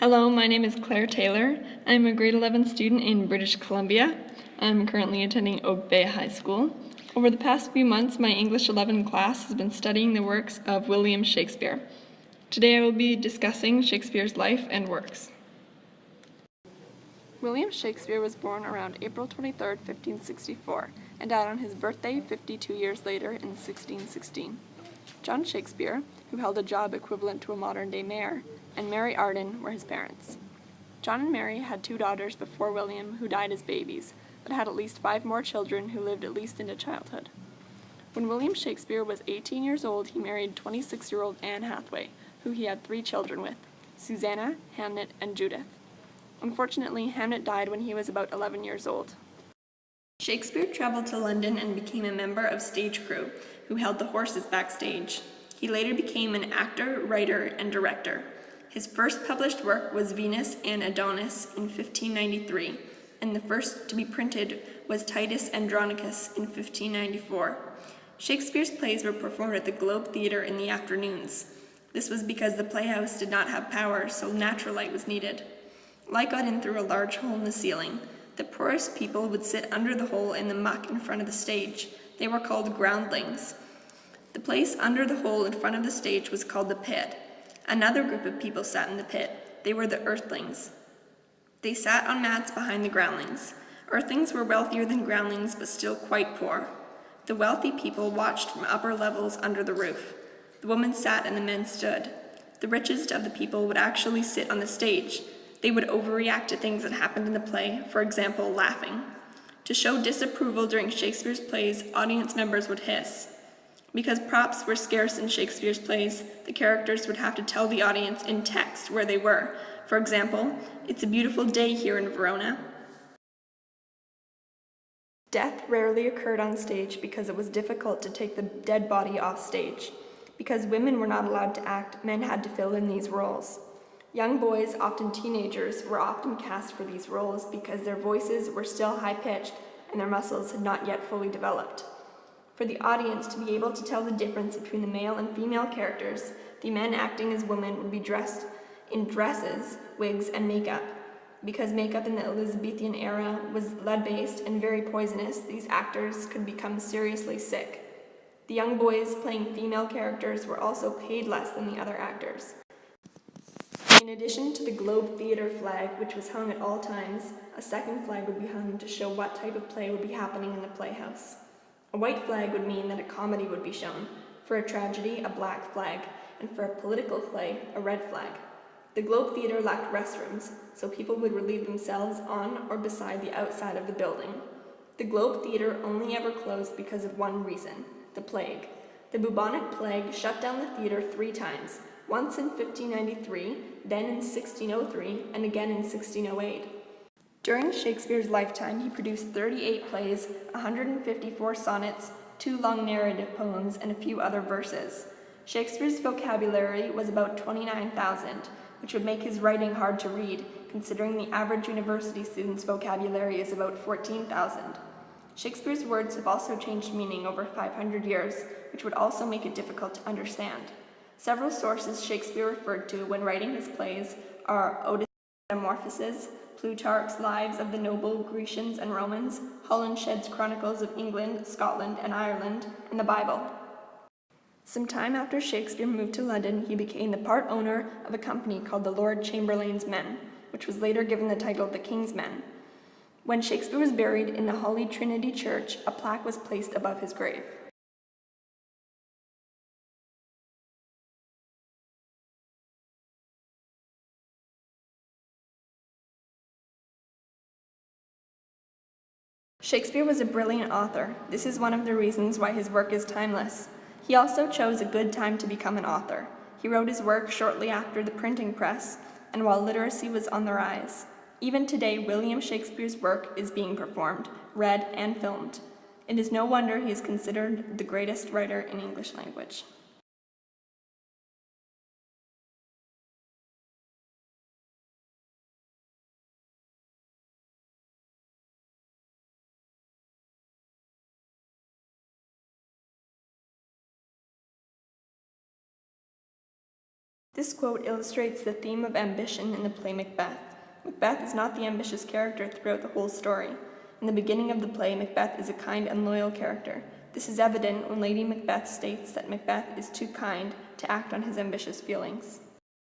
Hello, my name is Claire Taylor. I'm a grade 11 student in British Columbia. I'm currently attending Oak Bay High School. Over the past few months, my English 11 class has been studying the works of William Shakespeare. Today I will be discussing Shakespeare's life and works. William Shakespeare was born around April 23, 1564, and died on his birthday 52 years later in 1616. John Shakespeare, who held a job equivalent to a modern-day mayor, and Mary Arden were his parents. John and Mary had 2 daughters before William, who died as babies, but had at least 5 more children who lived at least into childhood. When William Shakespeare was 18 years old, he married 26-year-old Anne Hathaway, who he had 3 children with, Susanna, Hamnet, and Judith. Unfortunately, Hamnet died when he was about 11 years old. Shakespeare traveled to London and became a member of stage crew, who held the horses backstage. He later became an actor, writer, and director. His first published work was Venus and Adonis in 1593, and the first to be printed was Titus Andronicus in 1594. Shakespeare's plays were performed at the Globe Theatre in the afternoons. This was because the playhouse did not have power, so natural light was needed. Light got in through a large hole in the ceiling. The poorest people would sit under the hole in the muck in front of the stage. They were called groundlings. The place under the hole in front of the stage was called the pit. Another group of people sat in the pit. They were the earthlings. They sat on mats behind the groundlings. Earthlings were wealthier than groundlings, but still quite poor. The wealthy people watched from upper levels under the roof. The women sat and the men stood. The richest of the people would actually sit on the stage. They would overreact to things that happened in the play, for example, laughing. To show disapproval during Shakespeare's plays, audience members would hiss. Because props were scarce in Shakespeare's plays, the characters would have to tell the audience in text where they were. For example, "It's a beautiful day here in Verona." Death rarely occurred on stage because it was difficult to take the dead body off stage. Because women were not allowed to act, men had to fill in these roles. Young boys, often teenagers, were often cast for these roles because their voices were still high-pitched and their muscles had not yet fully developed. For the audience to be able to tell the difference between the male and female characters, the men acting as women would be dressed in dresses, wigs, and makeup. Because makeup in the Elizabethan era was lead-based and very poisonous, these actors could become seriously sick. The young boys playing female characters were also paid less than the other actors. In addition to the Globe Theatre flag, which was hung at all times, a second flag would be hung to show what type of play would be happening in the playhouse. A white flag would mean that a comedy would be shown, for a tragedy, a black flag, and for a political play, a red flag. The Globe Theatre lacked restrooms, so people would relieve themselves on or beside the outside of the building. The Globe Theatre only ever closed because of one reason, the plague. The bubonic plague shut down the theatre 3 times, once in 1593, then in 1603, and again in 1608. During Shakespeare's lifetime, he produced 38 plays, 154 sonnets, 2 long narrative poems, and a few other verses. Shakespeare's vocabulary was about 29,000, which would make his writing hard to read, considering the average university student's vocabulary is about 14,000. Shakespeare's words have also changed meaning over 500 years, which would also make it difficult to understand. Several sources Shakespeare referred to when writing his plays are Odyssey's Metamorphoses, Plutarch's Lives of the Noble Grecians and Romans, Holinshed's Chronicles of England, Scotland, and Ireland, and the Bible. Some time after Shakespeare moved to London, he became the part owner of a company called the Lord Chamberlain's Men, which was later given the title the King's Men. When Shakespeare was buried in the Holy Trinity Church, a plaque was placed above his grave. Shakespeare was a brilliant author. This is one of the reasons why his work is timeless. He also chose a good time to become an author. He wrote his work shortly after the printing press, and while literacy was on the rise. Even today, William Shakespeare's work is being performed, read, and filmed. It is no wonder he is considered the greatest writer in English language. This quote illustrates the theme of ambition in the play Macbeth. Macbeth is not the ambitious character throughout the whole story. In the beginning of the play, Macbeth is a kind and loyal character. This is evident when Lady Macbeth states that Macbeth is too kind to act on his ambitious feelings.